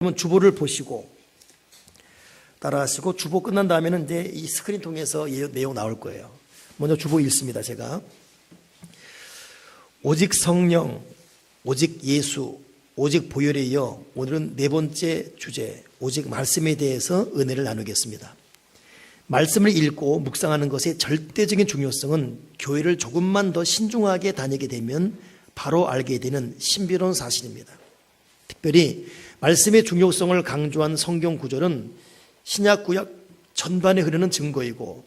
그러면 주보를 보시고 따라하시고, 주보 끝난 다음에는 이제 이 스크린 통해서 내용 나올 거예요. 먼저 주보 읽습니다. 제가 오직 성령, 오직 예수, 오직 보혈에 이어 오늘은 네 번째 주제, 오직 말씀에 대해서 은혜를 나누겠습니다. 말씀을 읽고 묵상하는 것의 절대적인 중요성은 교회를 조금만 더 신중하게 다니게 되면 바로 알게 되는 신비로운 사실입니다. 특별히 말씀의 중요성을 강조한 성경 구절은 신약 구약 전반에 흐르는 증거이고,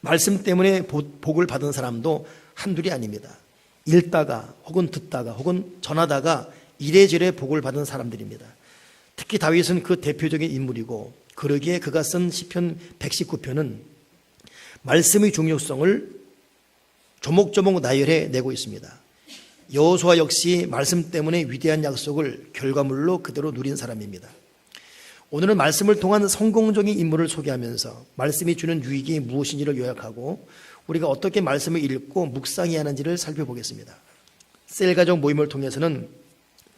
말씀 때문에 복을 받은 사람도 한둘이 아닙니다. 읽다가 혹은 듣다가 혹은 전하다가 이래저래 복을 받은 사람들입니다. 특히 다윗은 그 대표적인 인물이고, 그러기에 그가 쓴 시편 119편은 말씀의 중요성을 조목조목 나열해 내고 있습니다. 여호수아 역시 말씀 때문에 위대한 약속을 결과물로 그대로 누린 사람입니다. 오늘은 말씀을 통한 성공적인 인물을 소개하면서 말씀이 주는 유익이 무엇인지를 요약하고, 우리가 어떻게 말씀을 읽고 묵상해야 하는지를 살펴보겠습니다. 셀가족 모임을 통해서는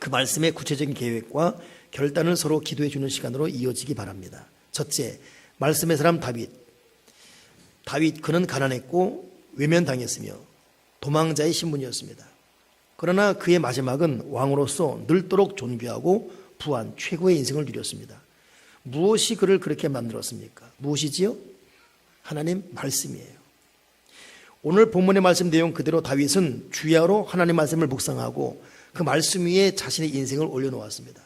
그 말씀의 구체적인 계획과 결단을 서로 기도해 주는 시간으로 이어지기 바랍니다. 첫째, 말씀의 사람 다윗. 그는 가난했고 외면당했으며 도망자의 신분이었습니다. 그러나 그의 마지막은 왕으로서 늘도록 존귀하고 부한 최고의 인생을 누렸습니다. 무엇이 그를 그렇게 만들었습니까? 무엇이지요? 하나님 말씀이에요. 오늘 본문의 말씀 내용 그대로 다윗은 주야로 하나님 말씀을 묵상하고 그 말씀 위에 자신의 인생을 올려놓았습니다.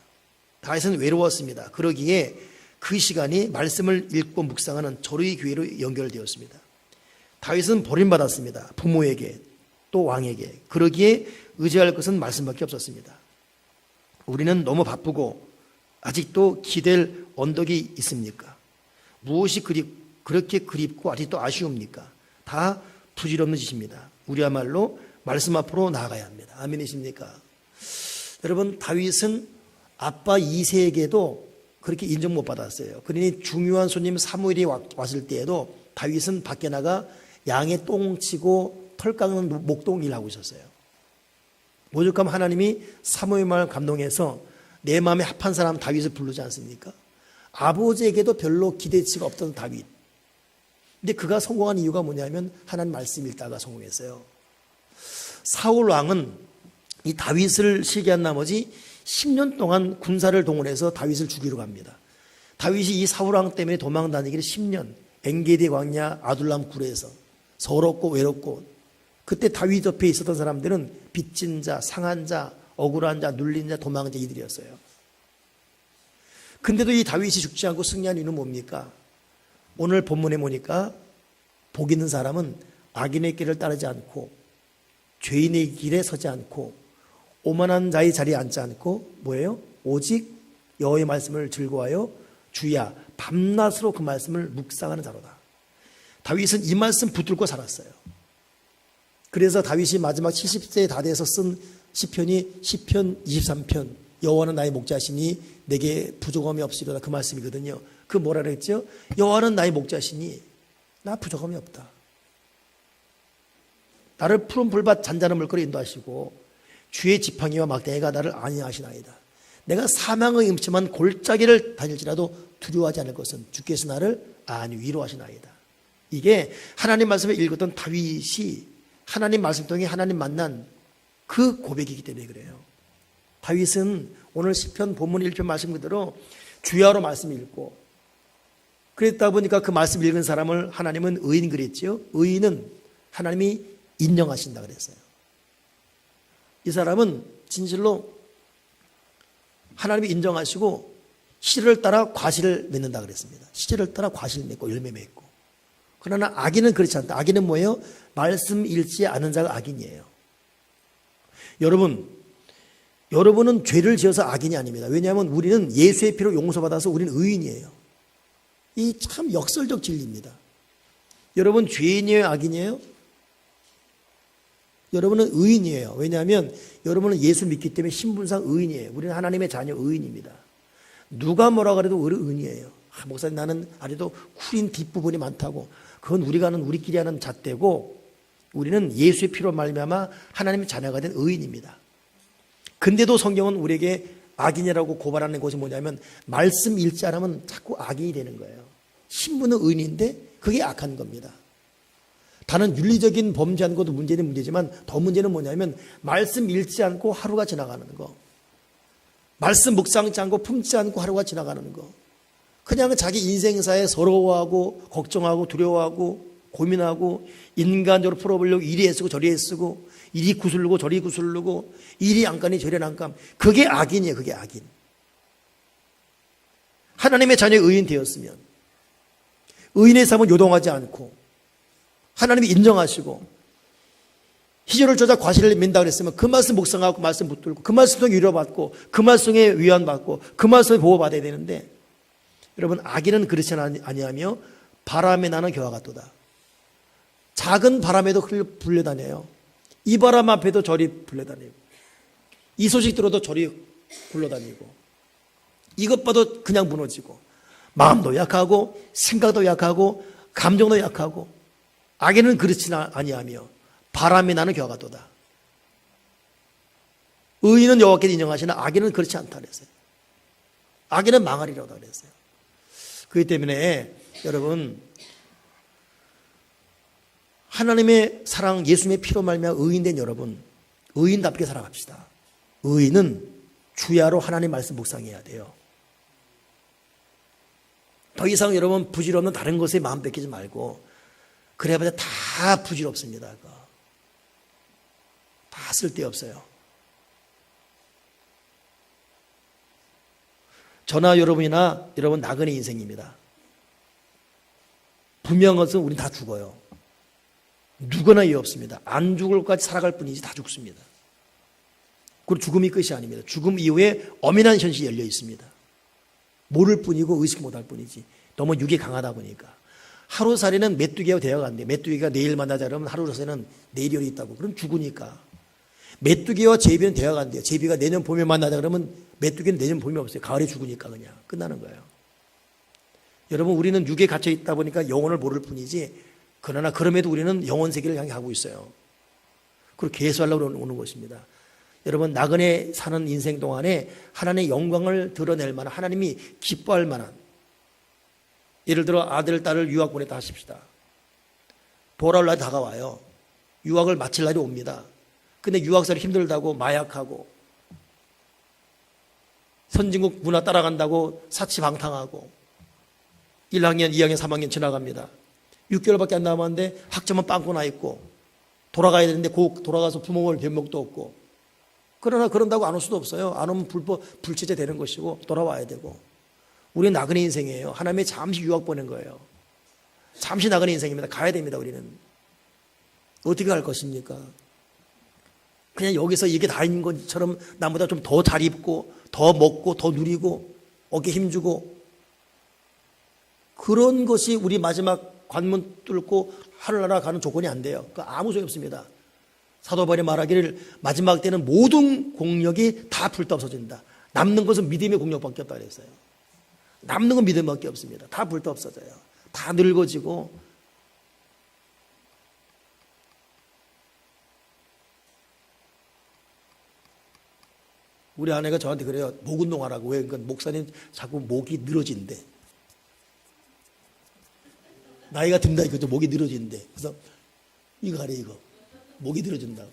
다윗은 외로웠습니다. 그러기에 그 시간이 말씀을 읽고 묵상하는 절의 기회로 연결되었습니다. 다윗은 버림받았습니다. 부모에게 또 왕에게. 그러기에 의지할 것은 말씀밖에 없었습니다. 우리는 너무 바쁘고 아직도 기댈 언덕이 있습니까? 무엇이 그렇게 그립고 아직도 아쉬웁니까? 다 부질없는 짓입니다. 우리야말로 말씀 앞으로 나아가야 합니다. 아멘이십니까? 여러분, 다윗은 아빠 이새에게도 그렇게 인정 못 받았어요. 그러니 중요한 손님 사무엘이 왔을 때에도 다윗은 밖에 나가 양의 똥 치고 털 깎는 목동 일을 하고 있었어요. 오죽하면 하나님이 사무엘 말 감동해서 내 마음에 합한 사람 다윗을 부르지 않습니까? 아버지에게도 별로 기대치가 없던 다윗. 근데 그가 성공한 이유가 뭐냐면 하나님 말씀 읽다가 성공했어요. 사울 왕은 이 다윗을 시기한 나머지 10년 동안 군사를 동원해서 다윗을 죽이러 갑니다. 다윗이 이 사울 왕 때문에 도망 다니기를 10년, 엔게디 광야 아둘람 굴에서 서럽고 외롭고, 그때 다윗 옆에 있었던 사람들은 빚진 자, 상한 자, 억울한 자, 눌린 자, 도망자 이들이었어요. 근데도 이 다윗이 죽지 않고 승리한 이유는 뭡니까? 오늘 본문에 보니까 복 있는 사람은 악인의 길을 따르지 않고 죄인의 길에 서지 않고 오만한 자의 자리에 앉지 않고 뭐예요? 오직 여호와의 말씀을 즐거워하여 주야 밤낮으로 그 말씀을 묵상하는 자로다. 다윗은 이 말씀 붙들고 살았어요. 그래서 다윗이 마지막 70세에 다 돼서 쓴 시편이 시편 23편, 여호와는 나의 목자시니 내게 부족함이 없으리로다, 그 말씀이거든요. 그 뭐라 그랬죠? 여호와는 나의 목자시니 나 부족함이 없다. 나를 푸른 풀밭 잔잔한 물거리 인도하시고 주의 지팡이와 막대기가 나를 안위하시나이다. 내가 사망의 음침한 골짜기를 다닐지라도 두려워하지 않을 것은 주께서 나를 위로하시나이다. 이게 하나님 말씀을 읽었던 다윗이 하나님 말씀 통해 하나님 만난 그 고백이기 때문에 그래요. 다윗은 오늘 시편 본문 1편 말씀 그대로 주야로 말씀 읽고, 그랬다 보니까 그 말씀 읽은 사람을 하나님은 의인 그랬죠. 의인은 하나님이 인정하신다 그랬어요. 이 사람은 진실로 하나님이 인정하시고 씨를 따라 과실을 맺는다 그랬습니다. 씨를 따라 과실 맺고 열매 맺고. 그러나 악인은 그렇지 않다. 악인은 뭐예요? 말씀 읽지 않은 자가 악인이에요. 여러분은 죄를 지어서 악인이 아닙니다. 왜냐하면 우리는 예수의 피로 용서받아서 우리는 의인이에요. 이 참 역설적 진리입니다. 여러분 죄인이에요? 악인이에요? 여러분은 의인이에요. 왜냐하면 여러분은 예수 믿기 때문에 신분상 의인이에요. 우리는 하나님의 자녀 의인입니다. 누가 뭐라 그래도 우리 의인이에요. 목사님 나는 아직도 후린 뒷부분이 많다고. 그건 우리가 하는 우리끼리 하는 잣대고, 우리는 예수의 피로 말미암아 하나님의 자녀가 된 의인입니다. 근데도 성경은 우리에게 악인이라고 고발하는 것이 뭐냐면 말씀 읽지 않으면 자꾸 악인이 되는 거예요. 신부는 의인인데 그게 악한 겁니다. 다른 윤리적인 범죄하는 것도 문제는 문제지만 더 문제는 뭐냐면 말씀 읽지 않고 하루가 지나가는 거. 말씀 묵상치 않고 품지 않고 하루가 지나가는 거. 그냥 자기 인생사에 서러워하고 걱정하고 두려워하고 고민하고 인간적으로 풀어보려고 이리 애쓰고 저리 애쓰고 이리 구슬르고 저리 구슬르고 이리 안감이 저리 안감. 그게 악인이에요. 그게 악인. 하나님의 자녀의 의인 되었으면 의인의 삶은 요동하지 않고 하나님이 인정하시고 희절을 조작 과실을 민다 그랬으면 그 말씀 묵상하고 말씀 붙들고 그 말씀 통해 위로받고 그 말씀에 위안받고 그 말씀에 보호받아야 되는데 여러분 악인은 그렇지 아니하며 바람에 나는 겨와 같도다. 작은 바람에도 불려다녀요. 이 바람 앞에도 저리 불려다니고 이 소식 들어도 저리 굴러다니고 이것 봐도 그냥 무너지고 마음도 약하고 생각도 약하고 감정도 약하고 악인은 그렇지 아니하며 바람에 나는 겨와 같도다. 의인은 여호와께서 인정하시나 악인은 그렇지 않다 그랬어요. 악인은 망하리라고 그랬어요. 그렇기 때문에 여러분 하나님의 사랑 예수님의 피로 말미암아 의인된 여러분 의인답게 살아갑시다. 의인은 주야로 하나님 말씀 묵상해야 돼요. 더 이상 여러분 부질없는 다른 것에 마음 뺏기지 말고 그래봐야 다 부질없습니다. 다 쓸데없어요. 저나 여러분이나 여러분 나그네 인생입니다. 분명한 것은 우린 다 죽어요. 누구나 이해 없습니다. 안 죽을 것까지 살아갈 뿐이지 다 죽습니다. 그리고 죽음이 끝이 아닙니다. 죽음 이후에 엄연한 현실이 열려 있습니다. 모를 뿐이고 의식 못할 뿐이지 너무 육이 강하다 보니까 하루살이는 메뚜기가 되어간대요. 메뚜기가 내일 만나자 그러면 하루살이는 내일이 있다고. 그럼 죽으니까. 메뚜기와 제비는 되어간대요. 제비가 내년 봄에 만나자 그러면 메뚜기는 내년 봄이 없어요. 가을에 죽으니까 그냥 끝나는 거예요. 여러분 우리는 육에 갇혀 있다 보니까 영혼을 모를 뿐이지 그러나 그럼에도 우리는 영혼 세계를 향해 가고 있어요. 그리고 개수하려고 오는 것입니다. 여러분 나그네 사는 인생 동안에 하나님의 영광을 드러낼 만한 하나님이 기뻐할 만한 예를 들어 아들 딸을 유학 보냈다 하십시다. 돌아올 날이 다가와요. 유학을 마칠 날이 옵니다. 근데 유학살이 힘들다고 마약하고 선진국 문화 따라간다고 사치방탕하고 1학년, 2학년, 3학년 지나갑니다. 6개월밖에 안 남았는데 학점은 빵꾸 나 있고 돌아가야 되는데 돌아가서 부모 볼 면목도 없고 그러나 그런다고 안 올 수도 없어요. 안 오면 불체제 되는 것이고 돌아와야 되고 우리는 나그네 인생이에요. 하나님의 잠시 유학 보낸 거예요. 잠시 나그네 인생입니다. 가야 됩니다. 우리는. 어떻게 갈 것입니까? 그냥 여기서 이게 다 있는 것처럼 나보다 좀 더 잘 입고 더 먹고 더 누리고 어깨 힘주고 그런 것이 우리 마지막 관문 뚫고 하늘나라 가는 조건이 안 돼요. 아무 소용 없습니다. 사도 바울이 말하기를 마지막 때는 모든 공력이 다 불타 없어진다. 남는 것은 믿음의 공력밖에 없다 그랬어요. 남는 건 믿음밖에 없습니다. 다 불타 없어져요. 다 늙어지고 우리 아내가 저한테 그래요. 목 운동하라고. 왜? 그러니까 목사님 자꾸 목이 늘어진대. 나이가 든다니까 목이 늘어진대. 그래서 이거 하래 이거. 목이 늘어진다고.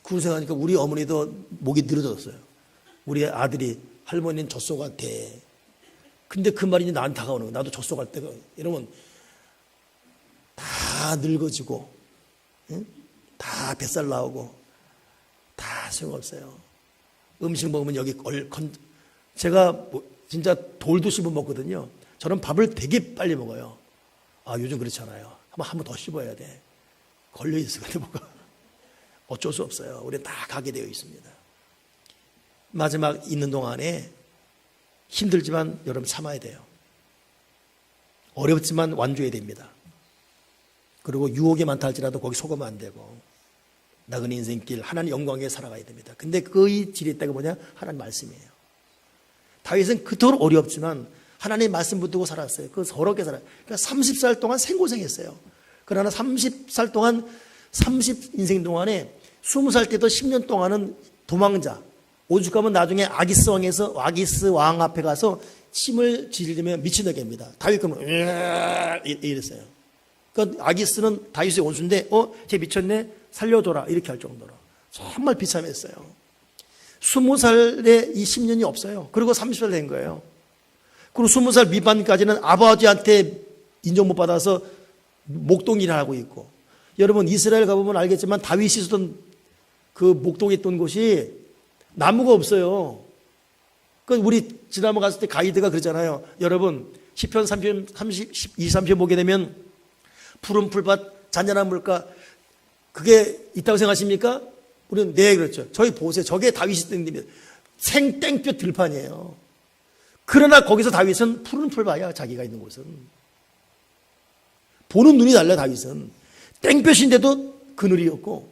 그런 생각하니까 우리 어머니도 목이 늘어졌어요. 우리 아들이 할머니는 젖소 같아. 근데 그 말이 이제 나한테 다가오는 거야. 나도 젖소 갈 때가 이러면 다 늙어지고 응? 다 뱃살 나오고 다 소용없어요. 음식 먹으면 여기 제가 진짜 돌도 씹어 먹거든요. 저는 밥을 되게 빨리 먹어요. 아 요즘 그렇지 않아요. 한번 더 씹어야 돼. 걸려 있어요. 뭐가 어쩔 수 없어요. 우리는 다 가게 되어 있습니다. 마지막 있는 동안에 힘들지만 여러분 참아야 돼요. 어렵지만 완주해야 됩니다. 그리고 유혹이 많다 할지라도 거기 속으면 안 되고 나그네 인생길 하나님 영광에 살아가야 됩니다. 근데 그의 지렛대가 뭐냐? 하나님 말씀이에요. 다윗은 그토록 어렵지만 하나님 말씀 붙들고 살았어요. 그 서럽게 살아요. 그러니까 30살 동안 생고생했어요. 그러나 30살 동안 30인생 동안에 20살 때도 10년 동안은 도망자 오죽하면 나중에 아기스 왕 앞에 가서 침을 지르며 미친다게 합니다. 다윗 그러면 이랬어요. 그러니까 아기스는 다윗의 원수인데 쟤 미쳤네 살려줘라 이렇게 할 정도로 정말 비참했어요. 20살에 이 10년이 없어요. 그리고 30살 된 거예요. 그리고 20살 미만까지는 아버지한테 인정 못 받아서 목동일을 하고 있고, 여러분 이스라엘 가보면 알겠지만 다윗이 쓰던 그 목동에 있던 곳이 나무가 없어요. 그 우리 지난번 갔을 때 가이드가 그러잖아요. 여러분 시편 30 보게 되면 푸른 풀밭 잔잔한 물가 그게 있다고 생각하십니까? 우리는 네 그렇죠. 저희 보세요. 저게 다윗이 쓰던 데입니다. 생땡볕 들판이에요. 그러나 거기서 다윗은 푸른 풀밭이야. 자기가 있는 곳은 보는 눈이 달라. 다윗은 땡볕인데도 그늘이었고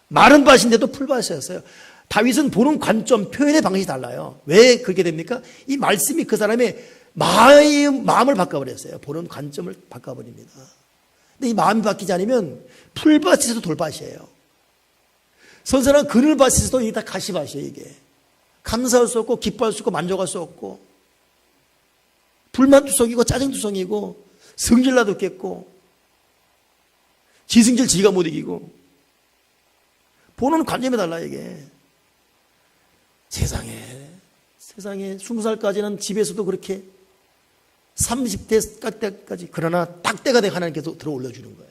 마른 밭인데도 풀밭이었어요. 다윗은 보는 관점, 표현의 방식이 달라요. 왜 그렇게 됩니까? 이 말씀이 그 사람의 마음을 바꿔버렸어요. 보는 관점을 바꿔버립니다. 근데 이 마음이 바뀌지 않으면 풀밭에서도 돌밭이에요. 선선한 그늘밭에서도 이게 다 가시밭이에요. 이게 감사할 수 없고 기뻐할 수 없고 만족할 수 없고 불만투성이고 짜증투성이고 성질나도 없겠고 지승질 지가 못 이기고 보는 관점이 달라. 이게 세상에 20살까지는 집에서도 그렇게 30대 때까지 그러나 딱 때가 되고 하나님께서 들어 올려주는 거예요.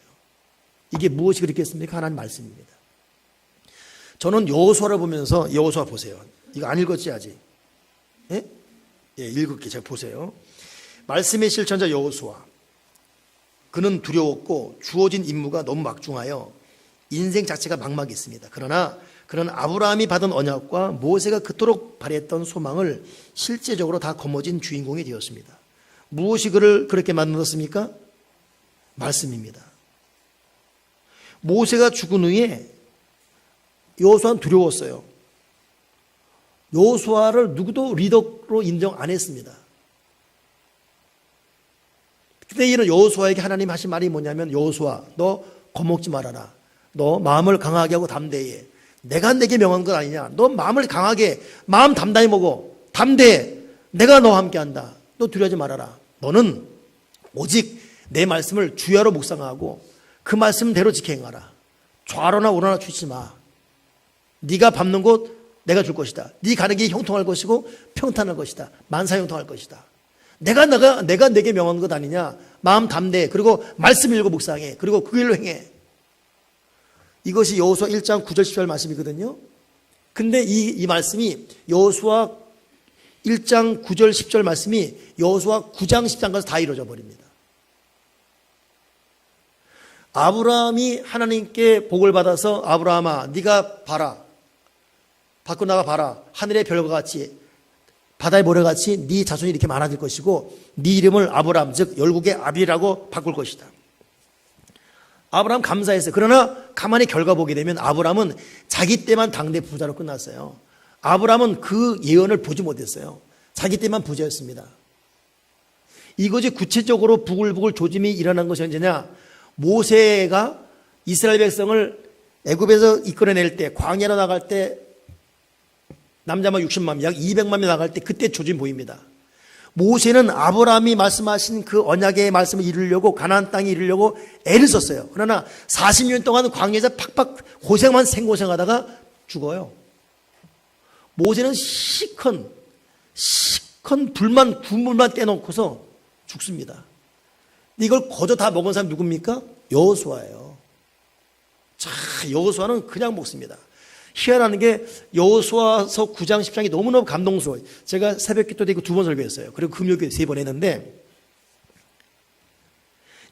이게 무엇이 그렇겠습니까? 하나님 말씀입니다. 저는 여호수아를 보면서 여호수아 보세요. 이거 안 읽었지 아직? 예? 예, 읽을게. 제가 보세요. 말씀의 실천자 여호수아. 그는 두려웠고 주어진 임무가 너무 막중하여 인생 자체가 막막했습니다. 그러나 그는 아브라함이 받은 언약과 모세가 그토록 바랬던 소망을 실제적으로 다 거머쥔 주인공이 되었습니다. 무엇이 그를 그렇게 만들었습니까? 말씀입니다. 모세가 죽은 후에 여호수아는 두려웠어요. 여호수아를 누구도 리더로 인정 안 했습니다. 그때 이런 여호수아에게 하나님 하신 말이 뭐냐면 여호수아 너 겁먹지 말아라. 너 마음을 강하게 하고 담대해. 내가 내게 명한 것 아니냐. 너 마음을 강하게 마음 담대히 먹어. 담대해. 내가 너와 함께한다. 너 두려워하지 말아라. 너는 오직 내 말씀을 주야로 묵상하고 그 말씀대로 지켜 행하라. 좌로나 우로나 추지 마. 네가 밟는 곳 내가 줄 것이다. 네 가는 길이 형통할 것이고 평탄할 것이다. 만사형통할 것이다. 내가 내게 명한 것 아니냐. 마음 담대해. 그리고 말씀 읽고 묵상해. 그리고 그 길로 행해. 이것이 여호수아 1장 9절 10절 말씀이거든요. 근데 이 말씀이 여호수아 1장 9절 10절 말씀이 여호수아 9장 10장 가서 다 이루어져 버립니다. 아브라함이 하나님께 복을 받아서 아브라함아 네가 봐라. 밖으로 나가 봐라. 하늘의 별과 같이 바다의 모래같이 네 자손이 이렇게 많아질 것이고 네 이름을 아브라함 즉 열국의 아비라고 바꿀 것이다. 아브라함 감사했어요. 그러나 가만히 결과 보게 되면 아브라함은 자기 때만 당대 부자로 끝났어요. 아브라함은 그 예언을 보지 못했어요. 자기 때만 부자였습니다. 이것이 구체적으로 부글부글 조짐이 일어난 것이 언제냐. 모세가 이스라엘 백성을 애굽에서 이끌어낼 때 광야로 나갈 때 남자만 60만 약 200만이 나갈 때 그때 조짐 보입니다. 모세는 아브라함이 말씀하신 그 언약의 말씀을 이루려고 가나안 땅에 이루려고 애를 썼어요. 그러나 40년 동안 광야에서 팍팍 고생만 생고생하다가 죽어요. 모세는 시컨 불만 국물만 떼놓고서 죽습니다. 이걸 거저 다 먹은 사람이 누굽니까? 여호수아예요. 자, 여호수아는 그냥 먹습니다. 희한한 게 여호수아서 9장 10장이 너무너무 감동스러워요. 제가 새벽 기도 때 이거 2번 설교했어요. 그리고 금요일 3번 했는데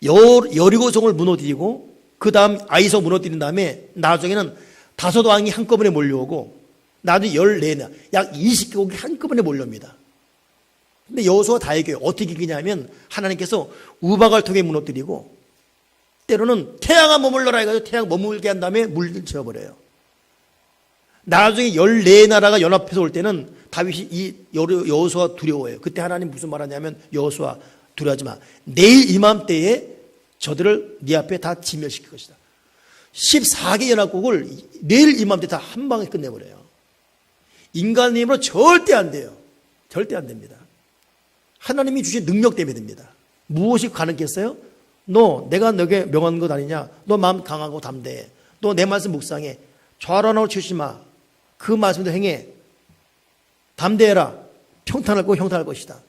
여리고성을 무너뜨리고 그 다음 아이서 무너뜨린 다음에 나중에는 5 왕이 한꺼번에 몰려오고 나중에 14나 약 20개국이 한꺼번에 몰려옵니다. 근데 여호수아가 다 이겨요. 어떻게 이기냐면 하나님께서 우박을 통해 무너뜨리고 때로는 태양아 머물러라 해가지고 태양 머물게 한 다음에 물질쳐버려요. 나중에 14나라가 연합해서 올 때는 다윗이 이 여호수아 두려워해요. 그때 하나님 무슨 말하냐면 여호수아 두려워하지 마. 내일 이맘때에 저들을 네 앞에 다 진멸시킬 것이다. 14개 연합국을 내일 이맘때 다 한 방에 끝내버려요. 인간의 힘으로 절대 안 돼요. 절대 안 됩니다. 하나님이 주신 능력 때문에 됩니다. 무엇이 가능했어요? 너 내가 너에게 명한 것 아니냐? 너 마음 강하고 담대해. 너 내 말씀 묵상해. 좌로나로 치지 마. 그 말씀대로 행해. 담대해라. 평탄할 거 형통할 것이다.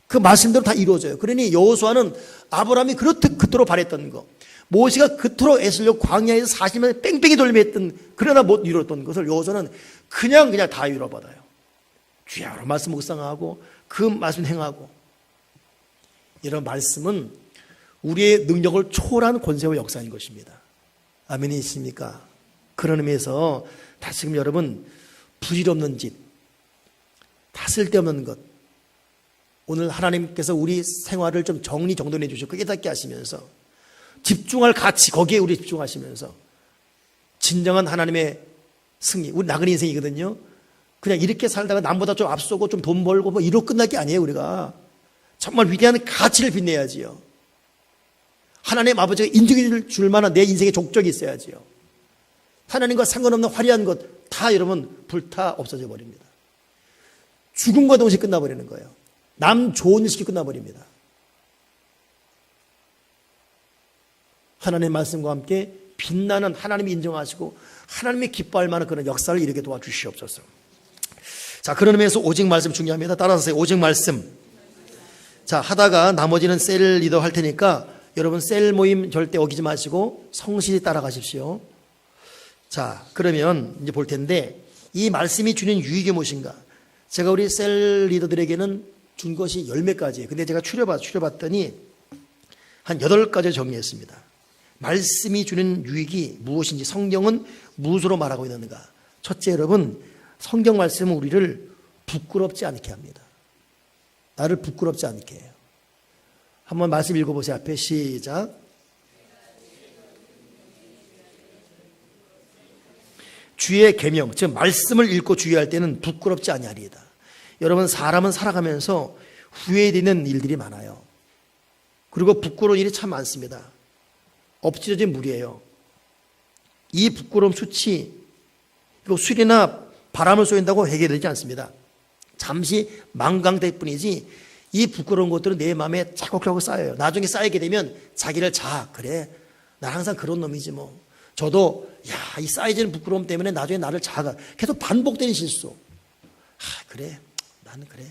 그 말씀대로 다 이루어져요. 그러니 여호수아는 아브라함이 그토록 바랬던 거, 모세가 그토록 애쓰려고 광야에서 40년 뺑뺑이 돌며 했던, 그러나 못 이뤘던 것을 여호수아는 그냥 다 이루어받아요. 주야로 말씀 묵상하고 그 말씀 행하고. 이런 말씀은 우리의 능력을 초월한 권세와 역사인 것입니다. 아멘이 있습니까? 그런 의미에서 다시금 여러분, 부질없는 짓, 다 쓸데없는 것, 오늘 하나님께서 우리 생활을 좀 정리정돈해 주시고 깨닫게 하시면서 집중할 가치, 거기에 우리 집중하시면서 진정한 하나님의 승리, 우리 나그네 인생이거든요. 그냥 이렇게 살다가 남보다 좀 앞서고 좀 돈 벌고 뭐 이러고 끝날 게 아니에요. 우리가 정말 위대한 가치를 빛내야지요. 하나님 아버지가 인정해 줄 만한 내 인생의 족적이 있어야지요. 하나님과 상관없는 화려한 것 다 여러분 불타 없어져 버립니다. 죽음과 동시에 끝나버리는 거예요. 남 좋은 일 시키 끝나버립니다. 하나님의 말씀과 함께 빛나는, 하나님이 인정하시고 하나님이 기뻐할 만한 그런 역사를 이루게 도와주시옵소서. 자, 그런 의미에서 오직 말씀 중요합니다. 따라서 오직 말씀. 자, 하다가 나머지는 셀 리더 할 테니까 여러분 셀 모임 절대 어기지 마시고 성실히 따라가십시오. 자, 그러면 이제 볼 텐데 이 말씀이 주는 유익이 무엇인가? 제가 우리 셀 리더들에게는 준 것이 10가지예요. 근데 제가 추려봤더니 한 8가지를 정리했습니다. 말씀이 주는 유익이 무엇인지, 성경은 무엇으로 말하고 있는가? 첫째, 여러분, 성경 말씀은 우리를 부끄럽지 않게 합니다. 나를 부끄럽지 않게 해요. 한번 말씀 읽어보세요. 앞에 시작. 주의 계명, 즉 말씀을 읽고 주의할 때는 부끄럽지 아니하리이다. 여러분, 사람은 살아가면서 후회되는 일들이 많아요. 그리고 부끄러운 일이 참 많습니다. 엎질러진 물이에요. 이 부끄러움 수치, 이거 술이나 바람을 쏘인다고 해결되지 않습니다. 잠시 망강될 뿐이지 이 부끄러운 것들은 내 마음에 차곡차곡 쌓여요. 나중에 쌓이게 되면 자기를 그래, 나 항상 그런 놈이지 뭐. 저도 이 쌓여지는 부끄러움 때문에 나중에 나를 계속 반복되는 실수. 그래, 나는 그래.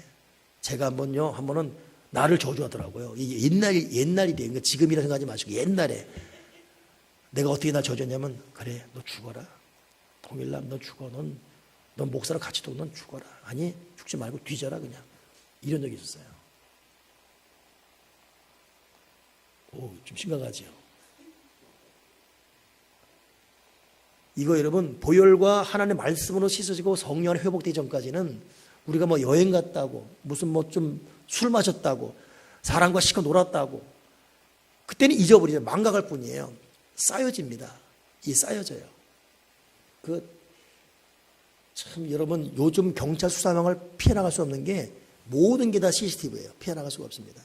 제가 한번은 나를 저주하더라고요. 이게 옛날이 돼요. 그러니까 지금이라 생각하지 마시고 옛날에 내가 어떻게 날 저주했냐면, 그래, 너 죽어라. 통일남 너 죽어. 넌 목사랑 같이 넌 죽어라. 아니, 죽지 말고 뒤져라 그냥. 이런 적이 있었어요. 좀 심각하지요. 이거 여러분, 보혈과 하나님의 말씀으로 씻어지고 성령 안에 회복되기 전까지는 우리가 뭐 여행 갔다고, 무슨 좀 술 마셨다고, 사람과 시커 놀았다고, 그때는 잊어버리죠. 망각할 뿐이에요. 쌓여집니다. 쌓여져요. 참 여러분, 요즘 경찰 수사 상황을 피해 나갈 수 없는 게 모든 게 다 CCTV예요. 피해 나갈 수가 없습니다.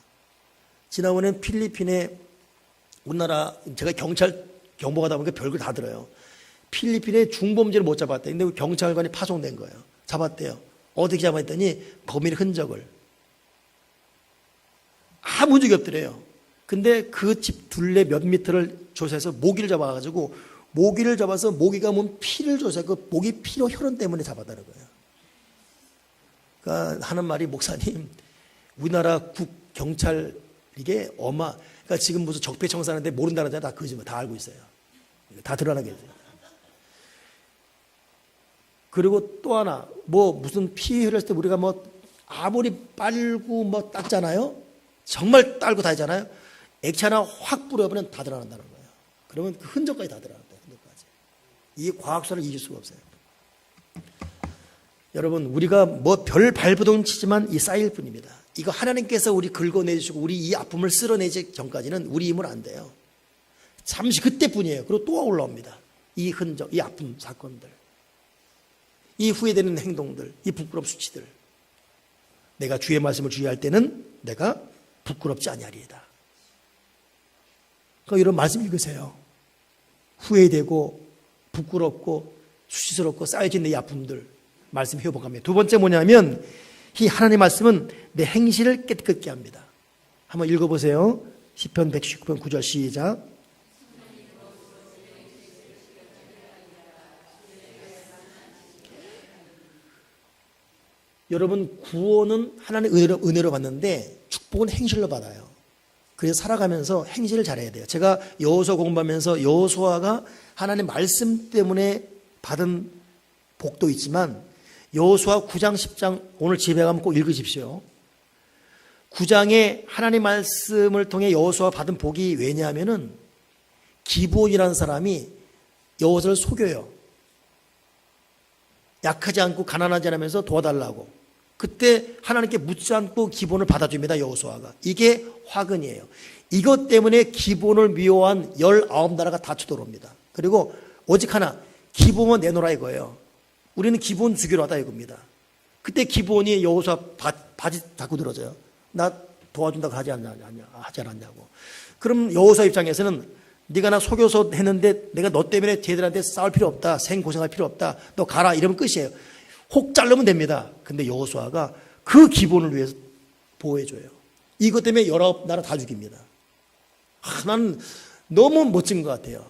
지난번엔 필리핀에 우리나라, 제가 경찰 경보가다 보니까 별걸 다 들어요. 필리핀에 중범죄를 못 잡았대. 근데 경찰관이 파송된 거예요. 잡았대요. 어떻게 잡았더니 범인의 흔적을. 아무 적이 없더래요. 근데 그 집 둘레 몇 미터를 조사해서 모기를 잡아가지고, 모기를 잡아서 모기가 몸 피를 조사해 그 모기 피로 혈흔 때문에 잡았다는 거예요. 그러니까 하는 말이, 목사님, 우리나라 경찰 이게 그러니까 지금 무슨 적폐청산하는데 모른다는 자 다 거짓말, 다 알고 있어요. 다 드러나게 해요. 그리고 또 하나, 무슨 피 흘렸을 때 우리가 아무리 빨고 닦잖아요. 정말 빨고 다 하잖아요. 액체 하나 확 뿌려버리면 다 드러난다는 거예요. 그러면 그 흔적까지 다 드러난다. 흔적까지. 이게 과학수사를 이길 수가 없어요. 여러분, 우리가 별 발버둥 치지만 쌓일 뿐입니다. 이거 하나님께서 우리 긁어내주시고 우리 이 아픔을 쓸어내기 전까지는 우리 힘은 안 돼요. 잠시 그때뿐이에요. 그리고 또 올라옵니다. 이 흔적, 이 아픔 사건들, 이 후회되는 행동들, 이 부끄러운 수치들. 내가 주의 말씀을 주의할 때는 내가 부끄럽지 아니하리이다. 그러니까 이런 말씀 읽으세요. 후회되고 부끄럽고 수치스럽고 쌓여진 내 아픔들, 말씀 회복합니다. 두 번째 뭐냐면 이 하나님의 말씀은 내 행실을 깨끗게 합니다. 한번 읽어보세요. 시편 119편 9절 시작. 여러분, 구원은 하나님의 은혜로 받는데 축복은 행실로 받아요. 그래서 살아가면서 행실을 잘해야 돼요. 제가 여호수아 공부하면서 여호수아가 하나님의 말씀 때문에 받은 복도 있지만 여호수아 9장 10장 오늘 집에 가면 꼭 읽으십시오. 9장에 하나님의 말씀을 통해 여호수아가 받은 복이 왜냐하면은 기브온이라는 사람이 여호수아를 속여요. 약하지 않고 가난하지 않으면서 도와달라고. 그때 하나님께 묻지 않고 기본을 받아줍니다. 여호수아가. 이게 화근이에요. 이것 때문에 기본을 미워한 19나라가 다 쳐들어옵니다. 그리고 오직 하나, 기본은 내놓으라 이거예요. 우리는 기본 주기로 하다 이겁니다. 그때 기본이 여호수아 바지 자꾸 들어져요. 나 도와준다고 하지 않았냐고. 그럼 여호수아 입장에서는 네가 나 속여서 했는데 내가 너 때문에 쟤들한테 싸울 필요 없다. 생고생할 필요 없다. 너 가라. 이러면 끝이에요. 혹 자르면 됩니다. 근데 여호수아가 그 기본을 위해서 보호해줘요. 이것 때문에 19나라 다 죽입니다. 나는 너무 멋진 것 같아요.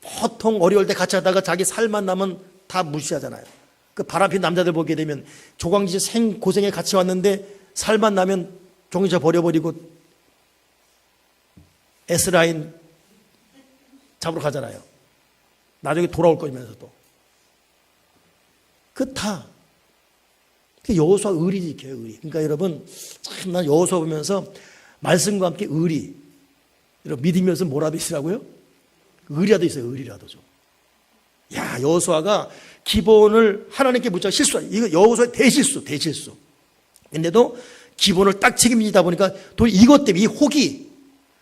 보통 어려울 때 같이 하다가 자기 살만 나면 다 무시하잖아요. 그 바람핀 남자들 보게 되면 조광지 생고생에 같이 왔는데 살만 나면 종이차 버려버리고 S라인 잡으러 가잖아요. 나중에 돌아올 거면서도. 그 다 여호수아 의리 지켜요. 의리. 그러니까 여러분 참 난 여호수아 보면서 말씀과 함께 의리, 여러분 믿으면서 뭐라도 있으라고요? 의리라도 있어요. 의리라도 좀. 야, 여호수아가 기본을 하나님께 묻자 실수. 이거 여호수아의 대실수. 근데도 기본을 딱 책임지다 보니까 또 이것 때문에 이 혹이,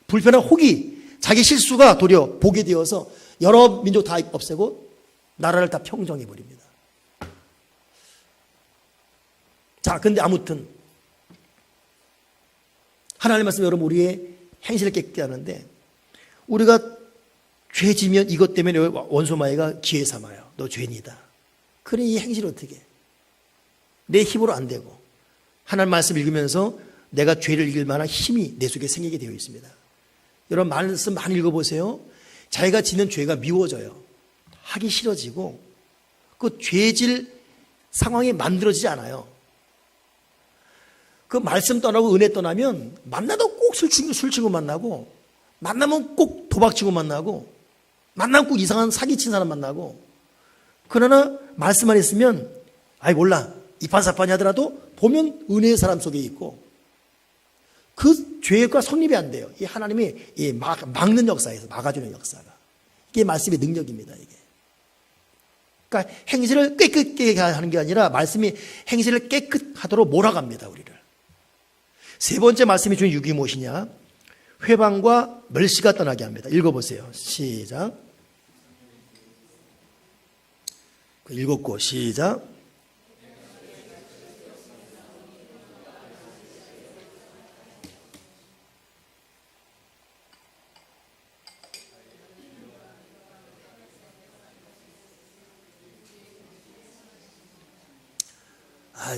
불편한 혹이 자기 실수가 도리어 복이 되어서 여러 민족 다 없애고 나라를 다 평정해 버립니다. 자, 근데 아무튼 하나님 말씀 여러분 우리의 행실을 깨끗게 하는데 우리가 죄 지면 이것 때문에 원수마귀가 기회 삼아요. 너 죄니다. 그래 이 행실을 어떻게 해? 내 힘으로 안 되고 하나님 말씀 읽으면서 내가 죄를 이길 만한 힘이 내 속에 생기게 되어 있습니다. 여러분 말씀 많이 읽어보세요. 자기가 짓는 죄가 미워져요. 하기 싫어지고 그 죄질 상황이 만들어지지 않아요. 그 말씀 떠나고 은혜 떠나면 만나도 꼭 술 친구 만나고 만나면 꼭 도박치고 만나고 만나면 꼭 이상한 사기친 사람 만나고 그러나 말씀만 있으면 아이 몰라 이판사판이 하더라도 보면 은혜의 사람 속에 있고 그 죄가 성립이 안 돼요. 이 하나님이 막는 역사에서 막아주는 역사가 이게 말씀의 능력입니다. 이게 그러니까 행실을 깨끗게 하는 게 아니라 말씀이 행실을 깨끗하도록 몰아갑니다. 우리를. 세 번째 말씀이 주는 유익이 무엇이냐? 회방과 멸시가 떠나게 합니다. 읽어보세요. 시작. 읽었고 시작.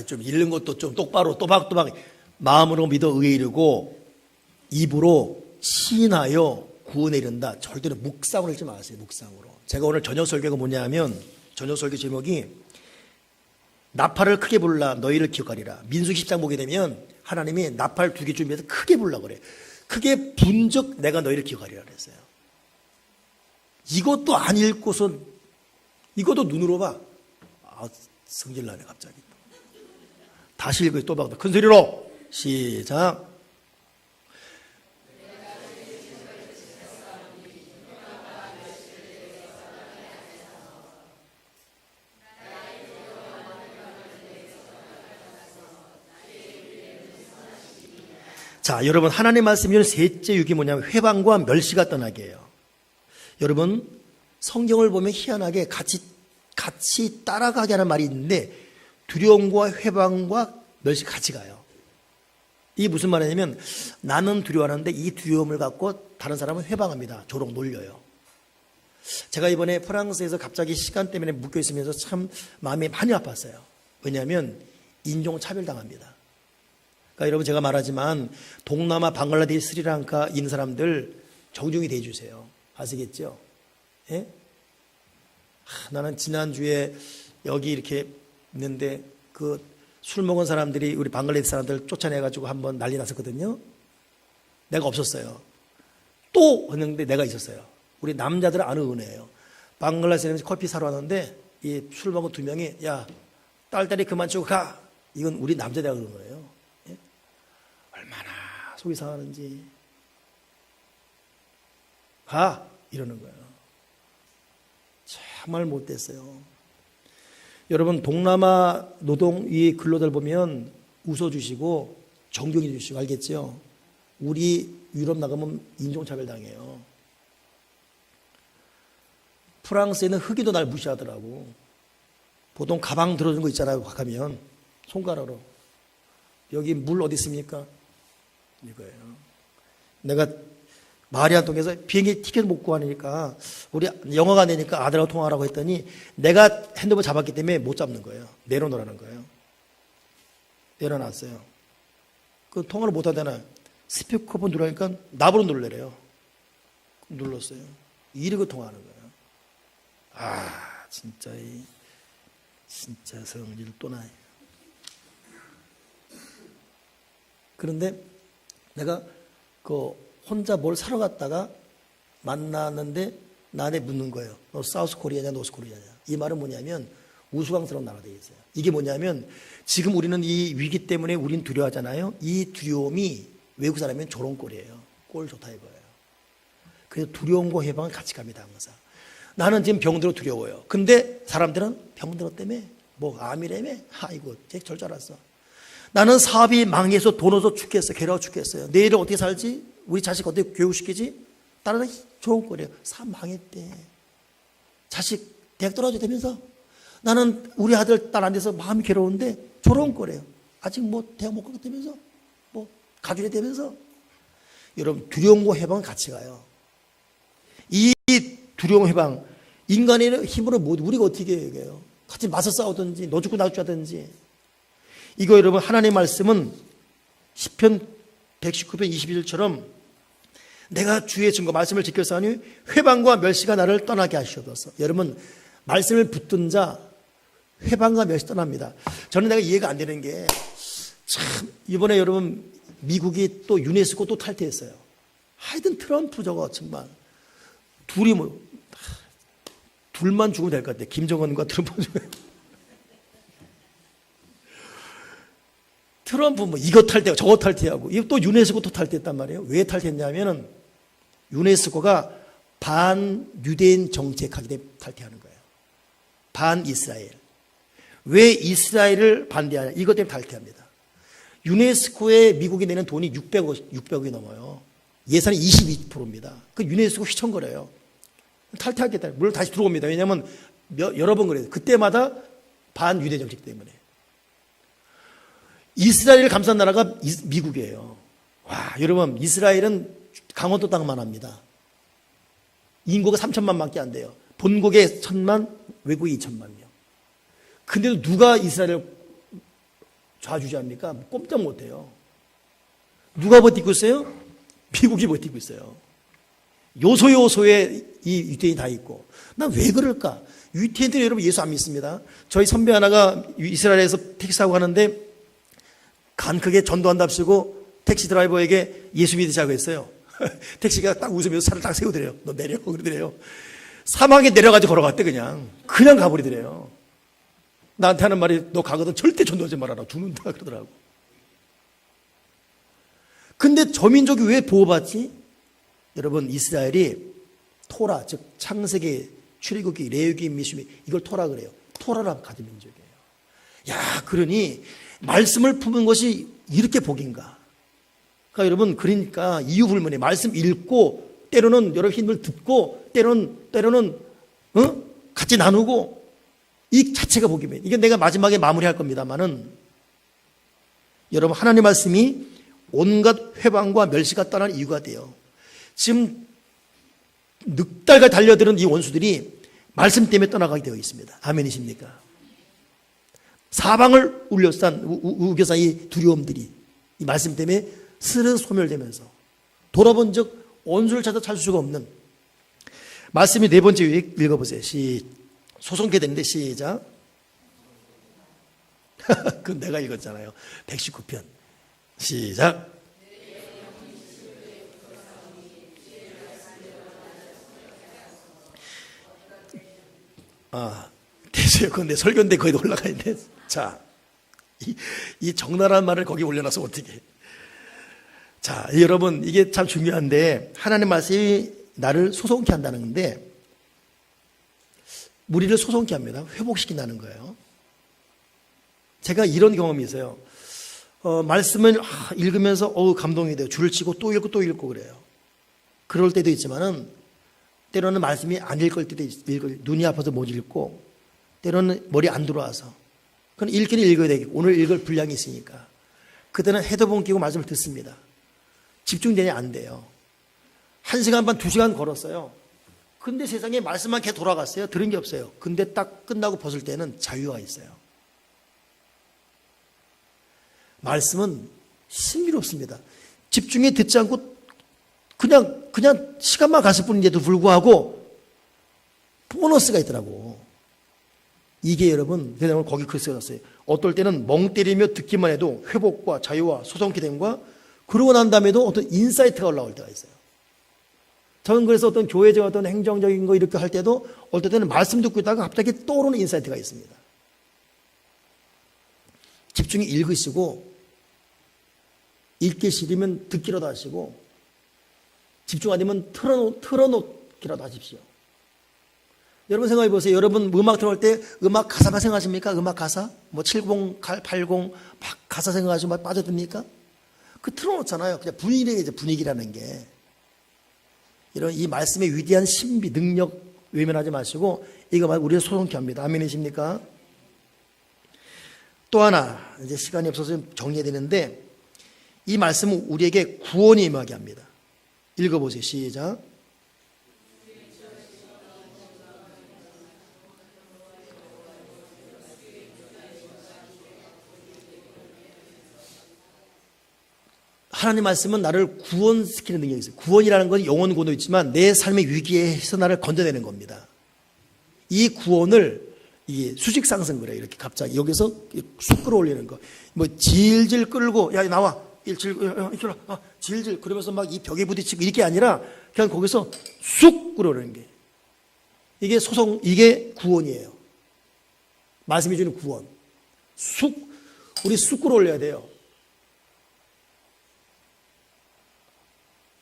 좀 읽는 것도 좀 똑바로 또박또박 마음으로 믿어 의에 이르고 입으로 시인하여 구원에 이른다. 절대로 묵상으로 읽지 마세요. 묵상으로. 제가 오늘 저녁 설교가 뭐냐면 저녁 설교 제목이 나팔을 크게 불라 너희를 기억하리라. 민수기 10장 보게 되면 하나님이 나팔 2개 준비해서 크게 불라 그래. 크게 분적 내가 너희를 기억하리라 그랬어요. 이것도 안 읽고서 이것도 눈으로 봐. 성질나네 갑자기. 다시 읽어요. 또 봐. 큰 소리로 시작. 자, 여러분 하나님의 말씀이 셋째 유익이 뭐냐면 회방과 멸시가 떠나게 해요. 여러분 성경을 보면 희한하게 같이 따라가게 하는 말이 있는데 두려움과 회방과 멸시 같이 가요. 이게 무슨 말이냐면 나는 두려워하는데 이 두려움을 갖고 다른 사람은 회방합니다. 조롱 놀려요. 제가 이번에 프랑스에서 갑자기 시간 때문에 묶여 있으면서 참 마음이 많이 아팠어요. 왜냐하면 인종차별당합니다. 그러니까 여러분 제가 말하지만 동남아, 방글라데시, 스리랑카 있는 사람들 정중히 대해주세요. 아시겠죠? 예? 나는 지난주에 여기 이렇게 있는데 그 술 먹은 사람들이 우리 방글라데시 사람들 쫓아내가지고 한번 난리 났었거든요. 내가 없었어요. 또 했는데 내가 있었어요. 우리 남자들은 아는 은혜예요. 방글라데시 사람이 커피 사러 왔는데 이 술 먹은 두 명이 야 딸딸이 그만 치고 가. 이건 우리 남자들이 그런 거예요. 예? 얼마나 속이 상하는지. 가 이러는 거예요. 정말 못됐어요. 여러분 동남아 노동 이 근로자들 보면 웃어주시고 존경해 주시고 알겠죠? 우리 유럽 나가면 인종차별 당해요. 프랑스에는 흑인도 날 무시하더라고. 보통 가방 들어주는 거 있잖아요. 가면 손가락으로 여기 물 어디 있습니까? 이거예요. 내가 말이 안 통해서 비행기 티켓 못 구하니까 우리 영어가 안 되니까 아들하고 통화하라고 했더니 내가 핸드폰 잡았기 때문에 못 잡는 거예요. 내려놓으라는 거예요. 내려놨어요. 그 통화를 못 하잖아요. 스피커폰 누르니까 나보러 누르래요. 눌렀어요. 이러고 통화하는 거예요. 아 진짜 진짜 성질 또 나요. 그런데 내가 그 혼자 뭘 사러 갔다가 만났는데 나한테 묻는 거예요. 너 사우스 코리아냐 노스 코리아냐. 이 말은 뭐냐면 우스꽝스러운 나라가 되겠어요. 이게 뭐냐면 지금 우리는 이 위기 때문에 우린 두려워하잖아요. 이 두려움이 외국 사람이면 저런 꼴이에요. 꼴 좋다 이거예요. 그래서 두려움과 해방은 같이 갑니다. 항상. 나는 지금 병들어 두려워요. 근데 사람들은 병들어 때문에 뭐 암이라며 아이고 쟤 줄 알았어. 나는 사업이 망해서 돈 없어 죽겠어. 괴로워 죽겠어요. 내일은 어떻게 살지? 우리 자식 어떻게 교육시키지? 다른 좋은 꼴이에요. 사업 망했대. 자식 대학 떨어져야 되면서 나는 우리 아들 딸 안 돼서 마음이 괴로운데 저런 꼴이에요. 아직 뭐 대학 못 가겠다면서 뭐 가주려 되면서 여러분 두려움과 해방은 같이 가요. 이 두려움 해방 인간의 힘으로 못 우리가 어떻게 해요? 같이 맞서 싸우든지 너 죽고 나 죽자든지 이거 여러분 하나님의 말씀은 시편 119편 21절처럼 내가 주의 증거 말씀을 지켰사오니 회방과 멸시가 나를 떠나게 하시옵소서. 여러분 말씀을 붙든 자 회방과 멸시 떠납니다. 저는 내가 이해가 안 되는 게 참 이번에 여러분 미국이 또 유네스코 또 탈퇴했어요. 하여튼 트럼프 저거 정말 둘이 뭐 둘만 죽으면 될 것 같아요. 김정은과 트럼프 중에. 트럼프 뭐 이거 탈퇴하고 저거 탈퇴하고 이거 또 유네스코 또 탈퇴했단 말이에요. 왜 탈퇴했냐면은 유네스코가 반유대인 정책하기 때문에 탈퇴하는 거예요. 반이스라엘. 왜 이스라엘을 반대하냐? 이것 때문에 탈퇴합니다. 유네스코에 미국이 내는 돈이 600억이 넘어요. 예산이 22%입니다. 그 유네스코 휘청거려요. 탈퇴하겠다. 물론 다시 들어옵니다. 왜냐하면 여러 번 그래요. 그때마다 반유대 정책 때문에. 이스라엘을 감싼 나라가 미국이에요. 와, 여러분, 이스라엘은 강원도 땅만 합니다. 인구가 3천만 밖에 안 돼요. 본국에 1,000만, 외국에 2천만 명. 근데도 누가 이스라엘을 좌주지합니까? 꼼짝 못해요. 누가 버티고 있어요? 미국이 버티고 있어요. 요소요소에 이 유태인이 다 있고. 난 왜 그럴까? 유태인들이 여러분 예수 안 믿습니다. 저희 선배 하나가 이스라엘에서 택시 타고 가는데 간 크게 전도한답시고 택시 드라이버에게 예수 믿으자고 했어요. 택시가 딱 웃으면서 차를 딱 세우더래요. 너 내려 그러더래요. 사막에 내려가지고 걸어갔대. 그냥 가버리더래요. 나한테 하는 말이 너 가거든 절대 전도하지 말아라. 죽는다 그러더라고. 근데 저 민족이 왜 보호받지? 여러분 이스라엘이 토라 즉 창세기 출애굽기 레위기 민수기 이걸 토라 그래요. 토라라 가진 민족이에요. 야 그러니 말씀을 품은 것이 이렇게 복인가? 그러니까 여러분 그러니까 이유불문에 말씀 읽고 때로는 여러 힘을 듣고 때로는 같이 나누고 이 자체가 복이면 이게 내가 마지막에 마무리할 겁니다만은 여러분 하나님 말씀이 온갖 회방과 멸시가 떠난 이유가 돼요. 지금 늑달과 달려드는 이 원수들이 말씀 때문에 떠나가게 되어 있습니다. 아멘이십니까? 사방을 우겨싼 이 두려움들이 이 말씀 때문에 스르 소멸되면서 돌아본 적 원수를 찾을 수가 없는 말씀이 네 번째 유익 읽어보세요. 소송케 되는데 시작. 그건 내가 읽었잖아요. 119편 시작. 됐어요. 그건 내 설교인데 거기도 올라가 있네. 자, 이 적나라한 말을 거기 올려놔서 어떻게. 자, 여러분, 이게 참 중요한데, 하나님 말씀이 나를 소송케 한다는 건데, 우리를 소송케 합니다. 회복시킨다는 거예요. 제가 이런 경험이 있어요. 말씀을 읽으면서 감동이 돼요. 줄을 치고 또 읽고 또 읽고 그래요. 그럴 때도 있지만은, 때로는 말씀이 안 읽을 때도 있고, 눈이 아파서 못 읽고, 때로는 머리 안 들어와서. 그건 읽기는 읽어야 되겠고, 오늘 읽을 분량이 있으니까. 그때는 헤드폰 끼고 말씀을 듣습니다. 집중되냐 안 돼요. 1시간 반, 2시간 걸었어요. 근데 세상에 말씀만 계속 돌아갔어요. 들은 게 없어요. 근데 딱 끝나고 벗을 때는 자유가 있어요. 말씀은 신비롭습니다. 집중해 듣지 않고 그냥 시간만 갔을 뿐인데도 불구하고 보너스가 있더라고. 이게 여러분, 그냥 거기 글 써놨어요. 어떨 때는 멍 때리며 듣기만 해도 회복과 자유와 소송케 됨과 그러고 난 다음에도 어떤 인사이트가 올라올 때가 있어요. 저는 그래서 어떤 교회적 어떤 행정적인 거 이렇게 할 때도 어떨 때는 말씀 듣고 있다가 갑자기 떠오르는 인사이트가 있습니다. 집중히 읽으시고 읽기 싫으면 듣기라도 하시고 집중 안 되면 틀어놓기라도 하십시오. 여러분 생각해 보세요. 여러분 음악 들어올 때 음악 가사만 생각하십니까? 음악 가사? 70, 80 막 가사 생각하시고 막 빠져듭니까? 그 틀어놓잖아요. 그냥 분위기라는 게. 이런 이 말씀의 위대한 신비, 능력 외면하지 마시고 이거 말 우리를 소송케 합니다. 아멘이십니까? 또 하나, 이제 시간이 없어서 정리해야 되는데 이 말씀은 우리에게 구원이 임하게 합니다. 읽어보세요. 시작. 하나님 말씀은 나를 구원시키는 능력이 있어요. 구원이라는 건 영원 구원도 있지만 내 삶의 위기에서 나를 건져내는 겁니다. 이 구원을 이게 수직 상승 그래요. 이렇게 갑자기 여기서 쑥 끌어올리는 거. 질질 끌고 야 나와. 질질 그러면서 막 이 벽에 부딪히고 이게 아니라 그냥 거기서 쑥 끌어오르는 게. 이게 구원이에요. 말씀이 주는 구원. 우리 쑥 끌어올려야 돼요.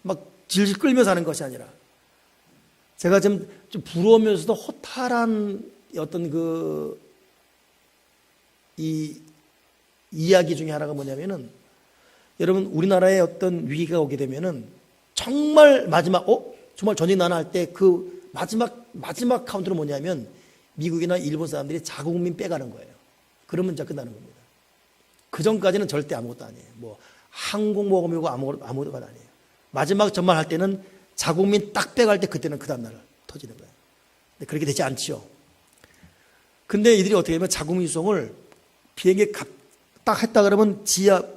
막 질질 끌면서 하는 것이 아니라 제가 좀 부러우면서도 허탈한 어떤 이 이야기 중에 하나가 뭐냐면은 여러분 우리나라에 어떤 위기가 오게 되면은 정말 정말 전쟁 난할 때 그 마지막 카운트는 뭐냐면 미국이나 일본 사람들이 자국민 빼가는 거예요. 그러면 이제 끝나는 겁니다. 그 전까지는 절대 아무것도 아니에요. 항공모함이고 아무것도 아니에요. 마지막 전말할 때는 자국민 딱 빼갈 때 그때는 그 다음날 터지는 거예요. 근데 그렇게 되지 않죠. 근데 이들이 어떻게 하면 자국민 수송을 비행기에 딱 했다 그러면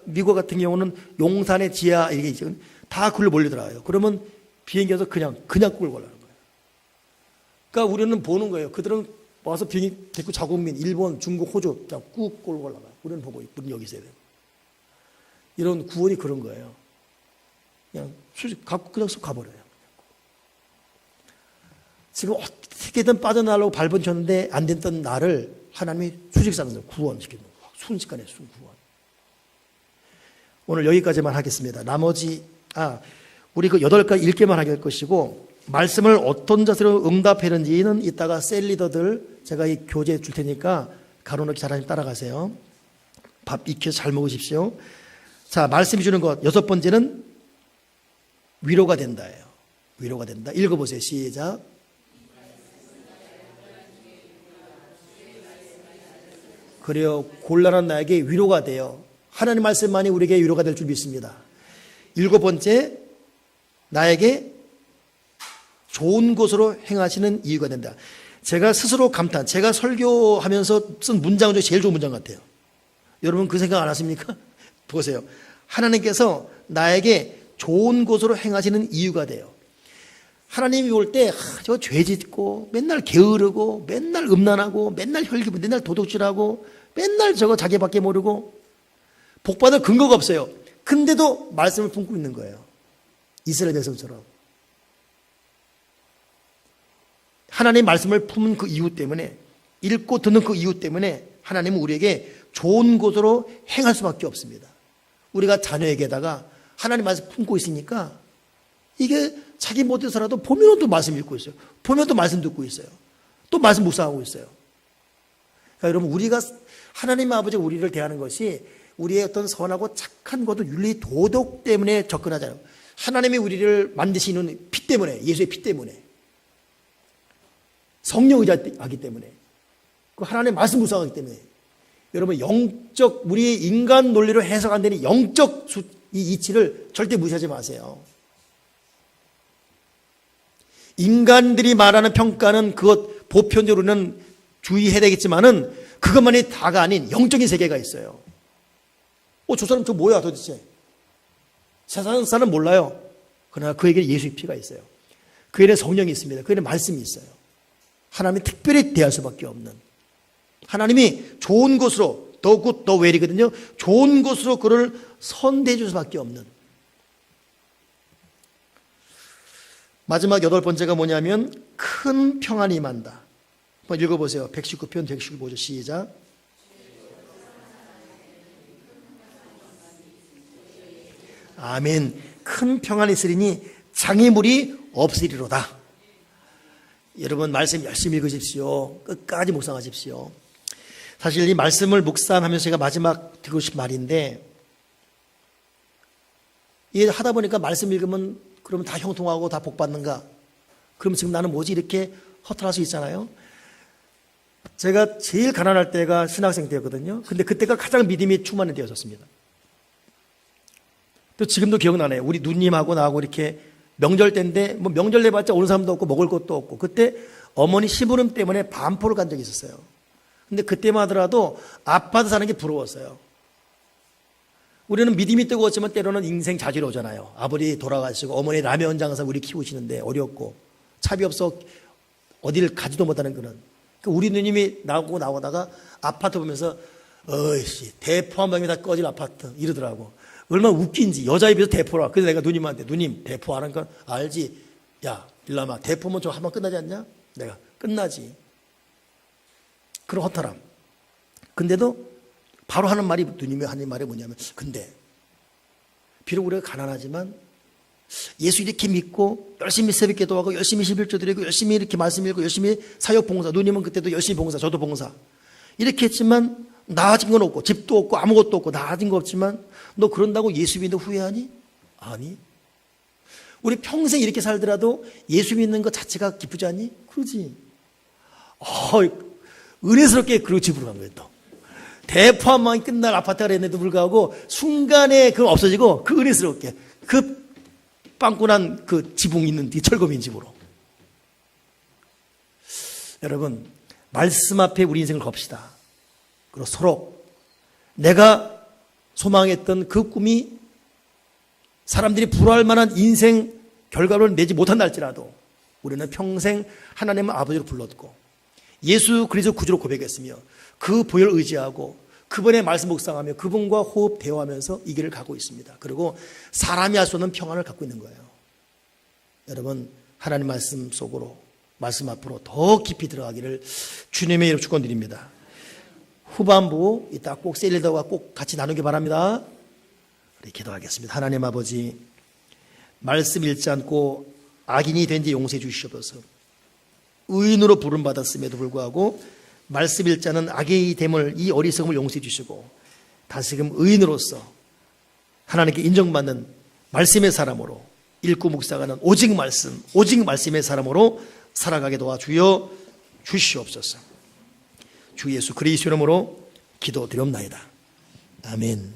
미국 같은 경우는 용산의 지하 이게 있죠. 다 글로 몰려들어요. 그러면 비행기에서 그냥 끌고 가는 거예요. 그러니까 우리는 보는 거예요. 그들은 와서 비행기 데리고 자국민, 일본, 중국, 호주 그냥 꾹 끌고 올라가요. 우리는 보고 우리는 여기 있어야 돼요. 이런 구원이 그런 거예요. 그냥 갖고 그냥 쑥 가버려요. 지금 어떻게든 빠져나가려고 발버쳤는데 안 됐던 나를 하나님이 수직상승 구원시키는 거예요. 순식간에 구원. 오늘 여기까지만 하겠습니다. 나머지 우리 8가지 읽기만 하게 될 것이고 말씀을 어떤 자세로 응답하는지는 이따가 셀 리더들 제가 이 교재 줄 테니까 가로넣기 잘하시면 따라가세요. 밥 익혀서 잘 먹으십시오. 자, 말씀이 주는 것 6번째는 위로가 된다예요. 위로가 된다. 읽어보세요. 시작. 그래요. 곤란한 나에게 위로가 돼요. 하나님 말씀만이 우리에게 위로가 될 줄 믿습니다. 7번째, 나에게 좋은 것으로 행하시는 이유가 된다. 제가 스스로 감탄, 제가 설교하면서 쓴 문장 중에 제일 좋은 문장 같아요. 여러분 그 생각 안 하십니까? 보세요. 하나님께서 나에게 좋은 것으로 행하시는 이유가 돼요. 하나님이 볼 때 저 죄 짓고 맨날 게으르고 맨날 음란하고 맨날 혈기고 맨날 도둑질하고 맨날 저거 자기밖에 모르고 복받을 근거가 없어요. 근데도 말씀을 품고 있는 거예요. 이스라엘 백성처럼. 하나님의 말씀을 품은 그 이유 때문에, 읽고 듣는 그 이유 때문에 하나님은 우리에게 좋은 것으로 행할 수밖에 없습니다. 우리가 자녀에게다가 하나님 말씀 품고 있으니까 이게 자기 못해서라도 보면 또 말씀 읽고 있어요. 보면 또 말씀 듣고 있어요. 또 말씀 묵상하고 있어요. 그러니까 여러분, 우리가 하나님 아버지가 우리를 대하는 것이 우리의 어떤 선하고 착한 것도 윤리 도덕 때문에 접근하잖아요. 하나님이 우리를 만드시는 피 때문에, 예수의 피 때문에, 성령 의지하기 때문에, 그 하나님의 말씀 묵상하기 때문에. 여러분, 영적, 우리의 인간 논리로 해석 안 되는 영적 이 이치를 절대 무시하지 마세요. 인간들이 말하는 평가는 그것 보편적으로는 주의해야 되겠지만은 그것만이 다가 아닌 영적인 세계가 있어요. 저 사람 저 뭐야 도대체? 세상 사람 몰라요. 그러나 그에게 예수의 피가 있어요. 그에게 성령이 있습니다. 그에게 말씀이 있어요. 하나님이 특별히 대할 수밖에 없는, 하나님이 좋은 것으로, 더 굿, 더 웰이거든요. 좋은 것으로 그를 선대해 줄 수밖에 없는. 마지막 8번째가 뭐냐면 큰 평안이 임한다. 한번 읽어보세요. 119편 115절 시작. 아멘. 큰 평안이 있으리니 장애물이 없으리로다. 여러분, 말씀 열심히 읽으십시오. 끝까지 묵상하십시오. 사실 이 말씀을 묵상하면서 제가 마지막 드리고 싶은 말인데, 이게 하다 보니까 말씀 읽으면 그러면 다 형통하고 다 복받는가? 그럼 지금 나는 뭐지? 이렇게 허탈할 수 있잖아요. 제가 제일 가난할 때가 신학생 때였거든요. 근데 그때가 가장 믿음이 충만한 때였었습니다. 또 지금도 기억나네요. 우리 누님하고 나하고 이렇게 명절 때인데, 뭐 명절 내봤자 오는 사람도 없고 먹을 것도 없고, 그때 어머니 심부름 때문에 반포를 간 적이 있었어요. 근데 그때만 하더라도 아파트 사는 게 부러웠어요. 우리는 믿음이 뜨거웠지만 때로는 인생 자질이 오잖아요. 아버지 돌아가시고 어머니 라면 장사 우리 키우시는데 어렵고 차비 없어 어딜 가지도 못하는 그런. 우리 누님이 나오다가 아파트 보면서 어이씨 대포 한 방에 다 꺼질 아파트 이러더라고. 얼마나 웃긴지. 여자 입에서 대포라. 그래서 내가 누님한테 누님 대포 하는 건 알지? 야 일라마 대포면 좀 한번 끝나지 않냐? 내가 끝나지. 그런 허탈함. 근데도 바로 하는 말이, 누님이 하는 말이 뭐냐면, 근데 비록 우리가 가난하지만 예수 이렇게 믿고 열심히 새벽 기도하고 열심히 11조 드리고 열심히 이렇게 말씀 읽고 열심히 사역 봉사, 누님은 그때도 열심히 봉사, 저도 봉사 이렇게 했지만 나아진 건 없고 집도 없고 아무것도 없고 나아진 거 없지만 너 그런다고 예수 믿는 후회하니? 아니. 우리 평생 이렇게 살더라도 예수 믿는 것 자체가 기쁘지 않니? 그러지. 은혜스럽게 그리고 집으로 간 거예요. 또 대포 한 방이 끝날 아파트가 됐는데도 불구하고 순간에 그 없어지고 그 은혜스럽게 그 빵꾸난 그 지붕 있는 이 철거민 집으로. 여러분, 말씀 앞에 우리 인생을 겁시다. 그리고 서로 내가 소망했던 그 꿈이 사람들이 부러워할 만한 인생 결과를 내지 못한다 할지라도 우리는 평생 하나님을 아버지로 불렀고 예수 그리스도 구주로 고백했으며 그 보혈을 의지하고 그분의 말씀 묵상하며 그분과 호흡 대화하면서 이 길을 가고 있습니다. 그리고 사람이 할 수 없는 평안을 갖고 있는 거예요. 여러분, 하나님 말씀 속으로, 말씀 앞으로 더 깊이 들어가기를 주님의 이름으로 축원드립니다. 후반부 이따 꼭 셀리더와 꼭 같이 나누기 바랍니다. 우리 기도하겠습니다. 하나님 아버지, 말씀 읽지 않고 악인이 된 지 용서해 주시옵소서. 의인으로 부름받았음에도 불구하고 말씀 읽지 않은 악의 됨을, 이 어리석음을 용서해 주시고 다시금 의인으로서 하나님께 인정받는 말씀의 사람으로 읽고 묵상하는 오직 말씀의 사람으로 살아가게 도와주여 주시옵소서. 주 예수 그리스도 이름으로 기도드리옵나이다. 아멘.